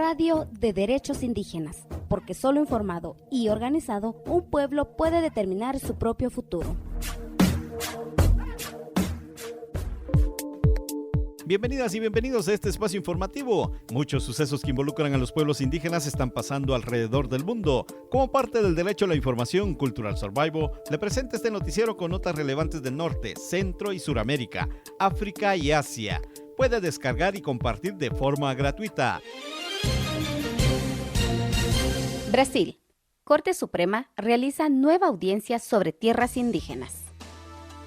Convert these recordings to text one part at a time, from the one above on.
Radio de Derechos Indígenas, porque solo informado y organizado, un pueblo puede determinar su propio futuro. Bienvenidas y bienvenidos a este espacio informativo. Muchos sucesos que involucran a los pueblos indígenas están pasando alrededor del mundo. Como parte del derecho a la información Cultural Survival, le presenta este noticiero con notas relevantes del norte, centro y Suramérica, África y Asia. Puede descargar y compartir de forma gratuita. Brasil. Corte Suprema realiza nueva audiencia sobre tierras indígenas.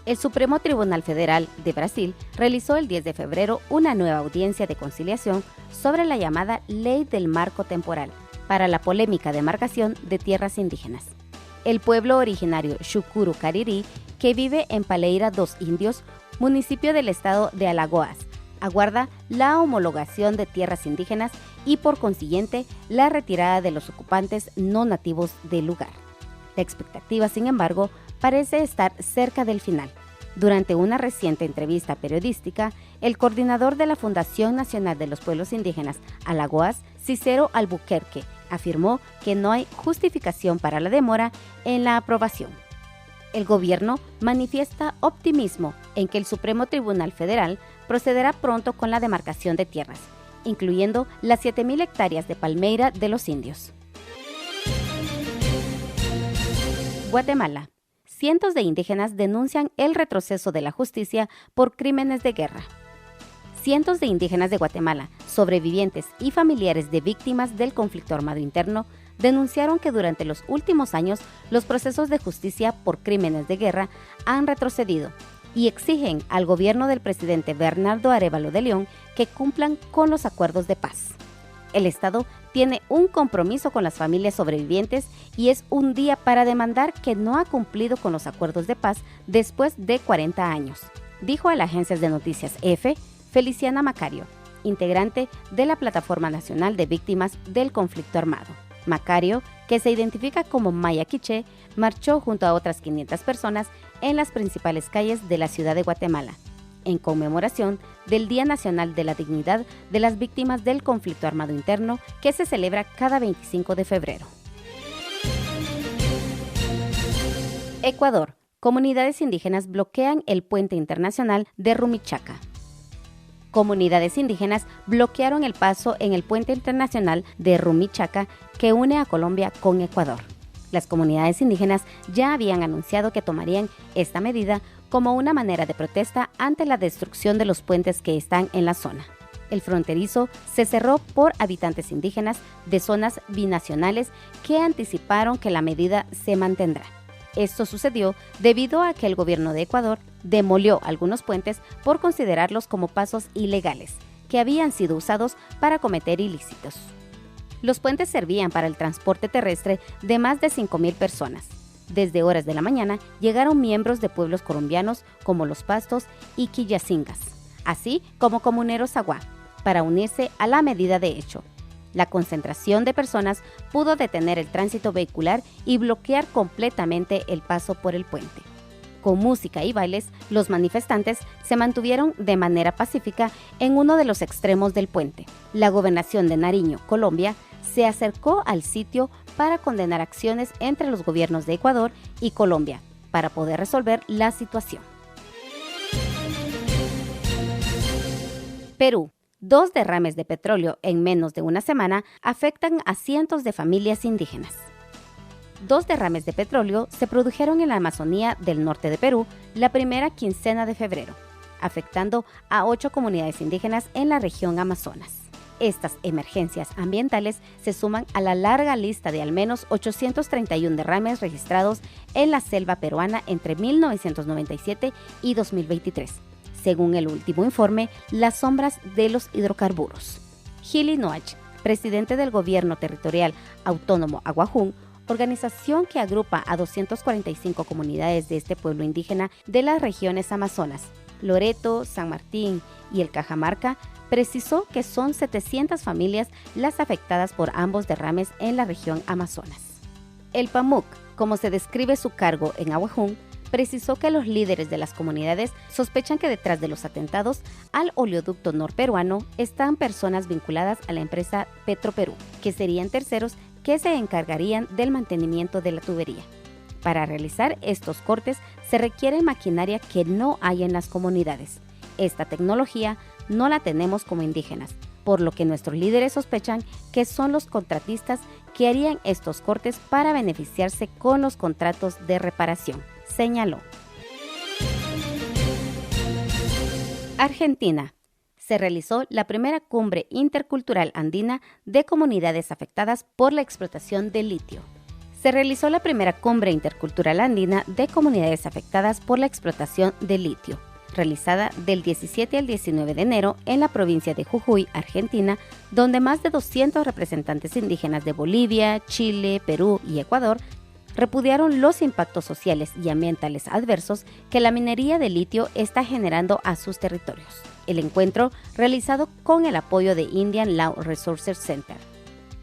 El Supremo Tribunal Federal de Brasil realizó el 10 de febrero una nueva audiencia de conciliación sobre la llamada Ley del Marco Temporal para la polémica demarcación de tierras indígenas. El pueblo originario Xukuru Cariri, que vive en Paleira dos Indios, municipio del estado de Alagoas, aguarda la homologación de tierras indígenas y por consiguiente la retirada de los ocupantes no nativos del lugar. La expectativa, sin embargo, parece estar cerca del final. Durante una reciente entrevista periodística, el coordinador de la Fundación Nacional de los Pueblos Indígenas Alagoas, Cicero Albuquerque, afirmó que no hay justificación para la demora en la aprobación. El gobierno manifiesta optimismo en que el Supremo Tribunal Federal procederá pronto con la demarcación de tierras, incluyendo las 7.000 hectáreas de palmeira de los indios. Guatemala. Cientos de indígenas denuncian el retroceso de la justicia por crímenes de guerra. Cientos de indígenas de Guatemala, sobrevivientes y familiares de víctimas del conflicto armado interno, denunciaron que durante los últimos años los procesos de justicia por crímenes de guerra han retrocedido y exigen al gobierno del presidente Bernardo Arévalo de León que cumplan con los acuerdos de paz. El Estado tiene un compromiso con las familias sobrevivientes y es un día para demandar que no ha cumplido con los acuerdos de paz después de 40 años, dijo a la agencia de noticias EFE Feliciana Macario, integrante de la Plataforma Nacional de Víctimas del Conflicto Armado. Macario, que se identifica como Maya Quiché, marchó junto a otras 500 personas en las principales calles de la ciudad de Guatemala, en conmemoración del Día Nacional de la Dignidad de las Víctimas del Conflicto Armado Interno, que se celebra cada 25 de febrero. Ecuador. Comunidades indígenas bloquean el puente internacional de Rumichaca. Comunidades indígenas bloquearon el paso en el puente internacional de Rumichaca que une a Colombia con Ecuador. Las comunidades indígenas ya habían anunciado que tomarían esta medida como una manera de protesta ante la destrucción de los puentes que están en la zona. El fronterizo se cerró por habitantes indígenas de zonas binacionales que anticiparon que la medida se mantendrá. Esto sucedió debido a que el gobierno de Ecuador demolió algunos puentes por considerarlos como pasos ilegales, que habían sido usados para cometer ilícitos. Los puentes servían para el transporte terrestre de más de 5.000 personas. Desde horas de la mañana llegaron miembros de pueblos colombianos como Los Pastos y Quillacingas, así como comuneros aguá, para unirse a la medida de hecho. La concentración de personas pudo detener el tránsito vehicular y bloquear completamente el paso por el puente. Con música y bailes, los manifestantes se mantuvieron de manera pacífica en uno de los extremos del puente. La gobernación de Nariño, Colombia, se acercó al sitio para condenar acciones entre los gobiernos de Ecuador y Colombia para poder resolver la situación. Perú. 2 derrames de petróleo en menos de una semana afectan a cientos de familias indígenas. 2 derrames de petróleo se produjeron en la Amazonía del norte de Perú la primera quincena de febrero, afectando a 8 comunidades indígenas en la región Amazonas. Estas emergencias ambientales se suman a la larga lista de al menos 831 derrames registrados en la selva peruana entre 1997 y 2023. Según el último informe, Las sombras de los hidrocarburos. Gili Noach, presidente del Gobierno Territorial Autónomo Aguajún, organización que agrupa a 245 comunidades de este pueblo indígena de las regiones Amazonas, Loreto, San Martín y el Cajamarca, precisó que son 700 familias las afectadas por ambos derrames en la región Amazonas. El PAMUC, como se describe su cargo en Aguajún, precisó que los líderes de las comunidades sospechan que detrás de los atentados al oleoducto norperuano están personas vinculadas a la empresa Petroperú, que serían terceros que se encargarían del mantenimiento de la tubería. Para realizar estos cortes se requiere maquinaria que no hay en las comunidades. Esta tecnología no la tenemos como indígenas, por lo que nuestros líderes sospechan que son los contratistas que harían estos cortes para beneficiarse con los contratos de reparación, señaló. Argentina. Se realizó la primera cumbre intercultural andina de comunidades afectadas por la explotación del litio. Se realizó la primera cumbre intercultural andina de comunidades afectadas por la explotación del litio, realizada del 17 al 19 de enero en la provincia de Jujuy, Argentina, donde más de 200 representantes indígenas de Bolivia, Chile, Perú y Ecuador repudiaron los impactos sociales y ambientales adversos que la minería de litio está generando a sus territorios. El encuentro, realizado con el apoyo de Indian Law Resources Center.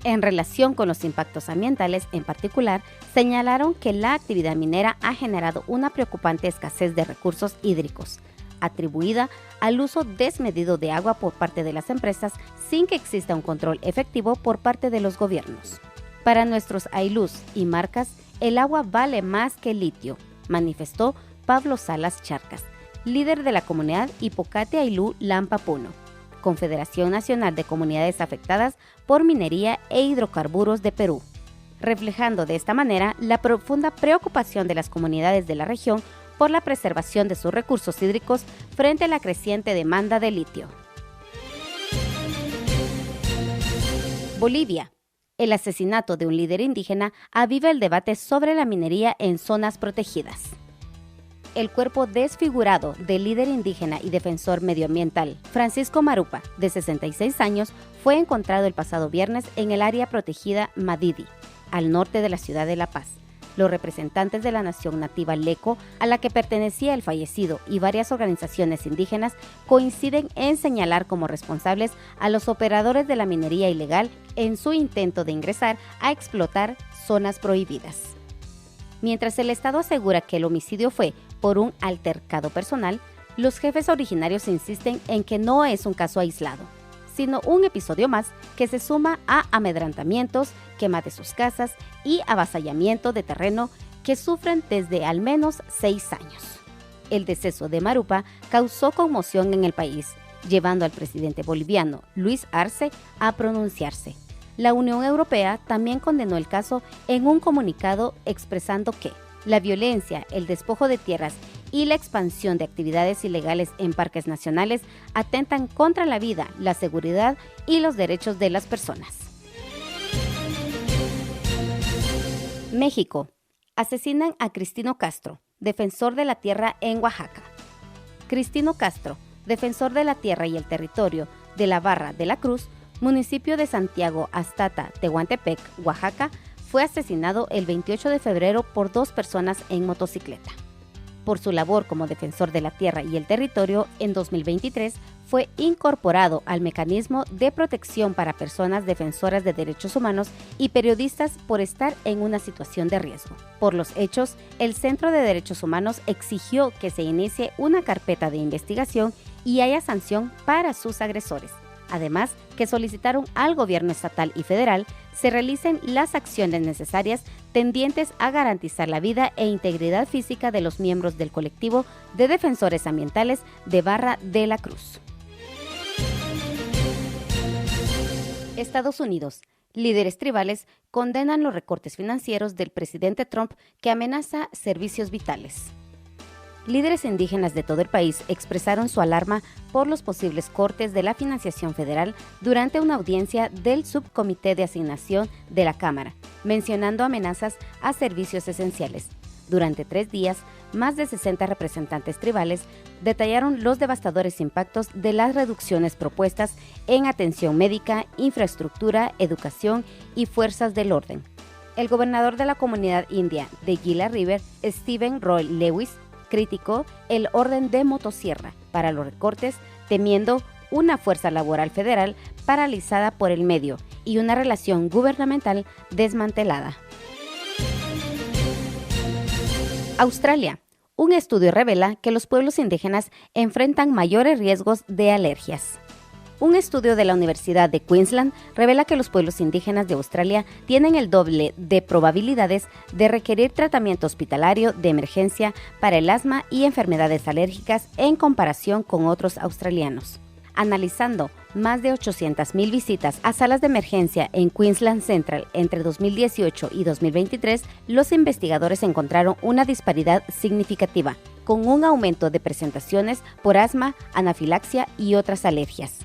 En relación con los impactos ambientales en particular, señalaron que la actividad minera ha generado una preocupante escasez de recursos hídricos, atribuida al uso desmedido de agua por parte de las empresas sin que exista un control efectivo por parte de los gobiernos. Para nuestros aylús y marcas, el agua vale más que el litio, manifestó Pablo Salas Charcas, líder de la comunidad Hipocate Aylú Lampa Puno, Confederación Nacional de Comunidades Afectadas por Minería e Hidrocarburos de Perú, reflejando de esta manera la profunda preocupación de las comunidades de la región por la preservación de sus recursos hídricos frente a la creciente demanda de litio. Bolivia. El asesinato de un líder indígena aviva el debate sobre la minería en zonas protegidas. El cuerpo desfigurado del líder indígena y defensor medioambiental Francisco Marupa, de 66 años, fue encontrado el pasado viernes en el área protegida Madidi, al norte de la ciudad de La Paz. Los representantes de la nación nativa Leco, a la que pertenecía el fallecido, y varias organizaciones indígenas coinciden en señalar como responsables a los operadores de la minería ilegal en su intento de ingresar a explotar zonas prohibidas. Mientras el Estado asegura que el homicidio fue por un altercado personal, los jefes originarios insisten en que no es un caso aislado, sino un episodio más que se suma a amedrantamientos, quema de sus casas y avasallamiento de terreno que sufren desde al menos 6 años. El deceso de Marupa causó conmoción en el país, llevando al presidente boliviano Luis Arce a pronunciarse. La Unión Europea también condenó el caso en un comunicado expresando que la violencia, el despojo de tierras y la expansión de actividades ilegales en parques nacionales atentan contra la vida, la seguridad y los derechos de las personas. México. Asesinan a Cristino Castro, defensor de la tierra en Oaxaca. Cristino Castro, defensor de la tierra y el territorio de la Barra de la Cruz, municipio de Santiago Astata, Tehuantepec, Oaxaca, fue asesinado el 28 de febrero por 2 personas en motocicleta. Por su labor como defensor de la tierra y el territorio, en 2023 fue incorporado al Mecanismo de Protección para Personas Defensoras de Derechos Humanos y Periodistas por estar en una situación de riesgo. Por los hechos, el Centro de Derechos Humanos exigió que se inicie una carpeta de investigación y haya sanción para sus agresores. Además, que solicitaron al gobierno estatal y federal se realicen las acciones necesarias tendientes a garantizar la vida e integridad física de los miembros del colectivo de defensores ambientales de Barra de la Cruz. Estados Unidos. Líderes tribales condenan los recortes financieros del presidente Trump que amenaza servicios vitales. Líderes indígenas de todo el país expresaron su alarma por los posibles cortes de la financiación federal durante una audiencia del Subcomité de Asignación de la Cámara, mencionando amenazas a servicios esenciales. Durante 3 días, más de 60 representantes tribales detallaron los devastadores impactos de las reducciones propuestas en atención médica, infraestructura, educación y fuerzas del orden. El gobernador de la comunidad india de Gila River, Stephen Roy Lewis, criticó el orden de motosierra para los recortes, temiendo una fuerza laboral federal paralizada por el medio y una relación gubernamental desmantelada. Australia. Un estudio revela que los pueblos indígenas enfrentan mayores riesgos de alergias. Un estudio de la Universidad de Queensland revela que los pueblos indígenas de Australia tienen el doble de probabilidades de requerir tratamiento hospitalario de emergencia para el asma y enfermedades alérgicas en comparación con otros australianos. Analizando más de 800,000 visitas a salas de emergencia en Queensland Central entre 2018 y 2023, los investigadores encontraron una disparidad significativa, con un aumento de presentaciones por asma, anafilaxia y otras alergias.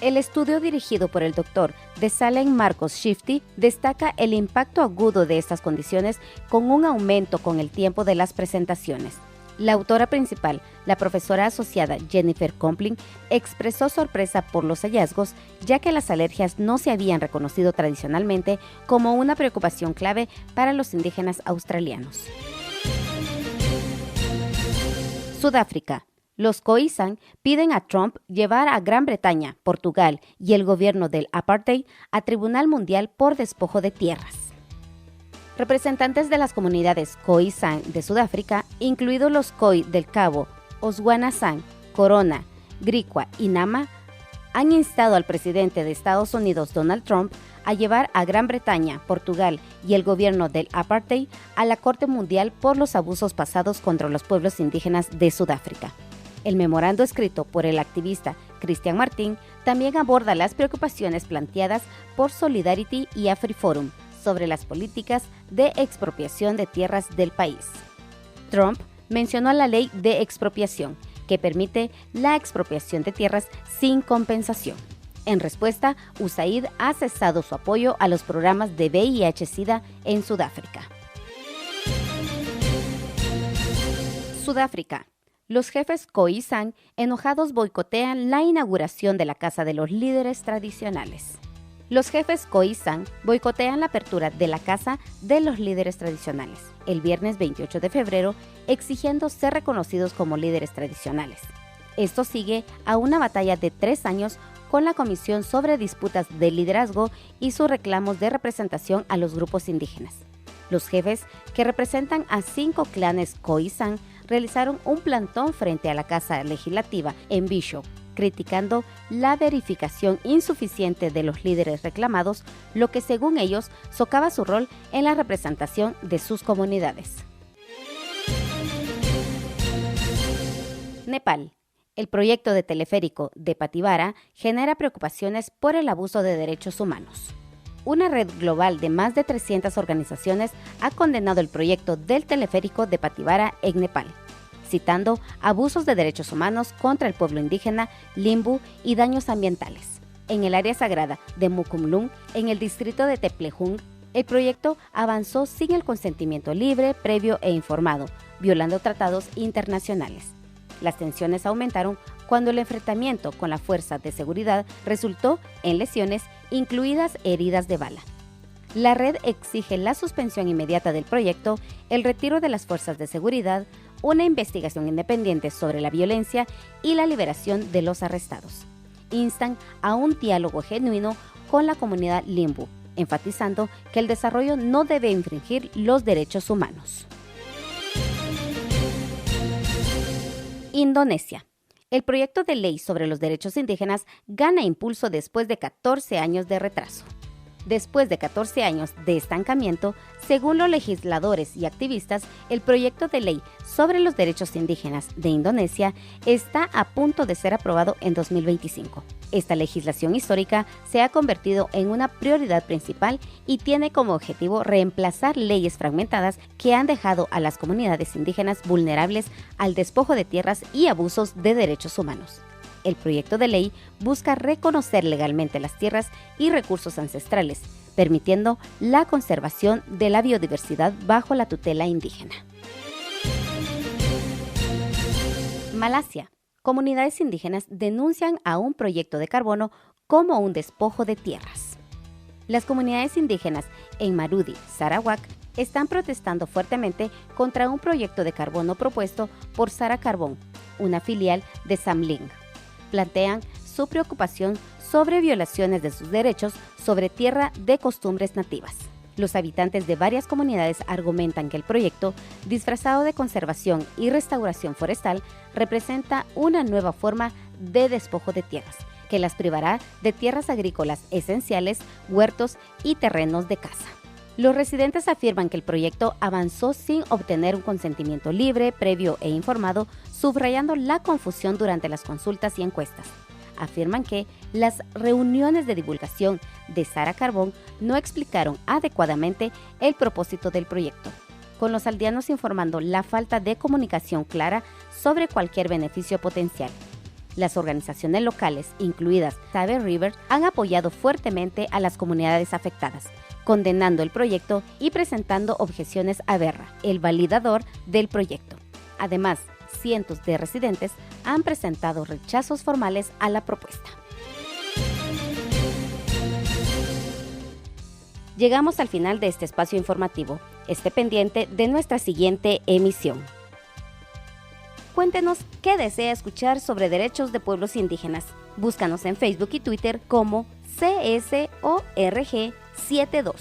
El estudio dirigido por el Dr. Desalem Marcos Shifty destaca el impacto agudo de estas condiciones con un aumento con el tiempo de las presentaciones. La autora principal, la profesora asociada Jennifer Compling, expresó sorpresa por los hallazgos, ya que las alergias no se habían reconocido tradicionalmente como una preocupación clave para los indígenas australianos. Sudáfrica. Los Khoisan piden a Trump llevar a Gran Bretaña, Portugal y el gobierno del apartheid a Tribunal Mundial por despojo de tierras. Representantes de las comunidades Khoisan de Sudáfrica, incluidos los Khoi del Cabo, Osguana-San, Corona, Griqua y Nama, han instado al presidente de Estados Unidos, Donald Trump, a llevar a Gran Bretaña, Portugal y el gobierno del apartheid a la Corte Mundial por los abusos pasados contra los pueblos indígenas de Sudáfrica. El memorando escrito por el activista Christian Martin también aborda las preocupaciones planteadas por Solidarity y AfriForum sobre las políticas de expropiación de tierras del país. Trump mencionó la ley de expropiación, que permite la expropiación de tierras sin compensación. En respuesta, USAID ha cesado su apoyo a los programas de VIH-Sida en Sudáfrica. Sudáfrica. Los jefes Khoisan enojados boicotean la inauguración de la Casa de los Líderes Tradicionales. Los jefes Khoisan boicotean la apertura de la Casa de los Líderes Tradicionales el viernes 28 de febrero, exigiendo ser reconocidos como líderes tradicionales. Esto sigue a una batalla de 3 años con la Comisión sobre Disputas de Liderazgo y sus reclamos de representación a los grupos indígenas. Los jefes, que representan a 5 clanes Khoisan, realizaron un plantón frente a la Casa Legislativa en Bishop, criticando la verificación insuficiente de los líderes reclamados, lo que según ellos socava su rol en la representación de sus comunidades. Nepal. El proyecto de teleférico de Patibara genera preocupaciones por el abuso de derechos humanos. Una red global de más de 300 organizaciones ha condenado el proyecto del teleférico de Patibara en Nepal, citando abusos de derechos humanos contra el pueblo indígena Limbu y daños ambientales. En el área sagrada de Mukumlung, en el distrito de Teplejung, el proyecto avanzó sin el consentimiento libre, previo e informado, violando tratados internacionales. Las tensiones aumentaron cuando el enfrentamiento con la fuerza de seguridad resultó en lesiones, incluidas heridas de bala. La red exige la suspensión inmediata del proyecto, el retiro de las fuerzas de seguridad, una investigación independiente sobre la violencia y la liberación de los arrestados. Instan a un diálogo genuino con la comunidad Limbu, enfatizando que el desarrollo no debe infringir los derechos humanos. Indonesia. El proyecto de ley sobre los derechos indígenas gana impulso después de 14 años de retraso. Después de 14 años de estancamiento, según los legisladores y activistas, el proyecto de ley sobre los derechos indígenas de Indonesia está a punto de ser aprobado en 2025. Esta legislación histórica se ha convertido en una prioridad principal y tiene como objetivo reemplazar leyes fragmentadas que han dejado a las comunidades indígenas vulnerables al despojo de tierras y abusos de derechos humanos. El proyecto de ley busca reconocer legalmente las tierras y recursos ancestrales, permitiendo la conservación de la biodiversidad bajo la tutela indígena. Malasia. Comunidades indígenas denuncian a un proyecto de carbono como un despojo de tierras. Las comunidades indígenas en Marudi, Sarawak, están protestando fuertemente contra un proyecto de carbono propuesto por Sara Carbón, una filial de Samling. Plantean su preocupación sobre violaciones de sus derechos sobre tierra de costumbres nativas. Los habitantes de varias comunidades argumentan que el proyecto, disfrazado de conservación y restauración forestal, representa una nueva forma de despojo de tierras, que las privará de tierras agrícolas esenciales, huertos y terrenos de caza. Los residentes afirman que el proyecto avanzó sin obtener un consentimiento libre, previo e informado, subrayando la confusión durante las consultas y encuestas. Afirman que las reuniones de divulgación de Sara Carbón no explicaron adecuadamente el propósito del proyecto, con los aldeanos informando la falta de comunicación clara sobre cualquier beneficio potencial. Las organizaciones locales, incluidas Save River, han apoyado fuertemente a las comunidades afectadas, condenando el proyecto y presentando objeciones a Berra, el validador del proyecto. Además, cientos de residentes han presentado rechazos formales a la propuesta. Llegamos al final de este espacio informativo. Esté pendiente de nuestra siguiente emisión. Cuéntenos qué desea escuchar sobre derechos de pueblos indígenas. Búscanos en Facebook y Twitter como CSORG72.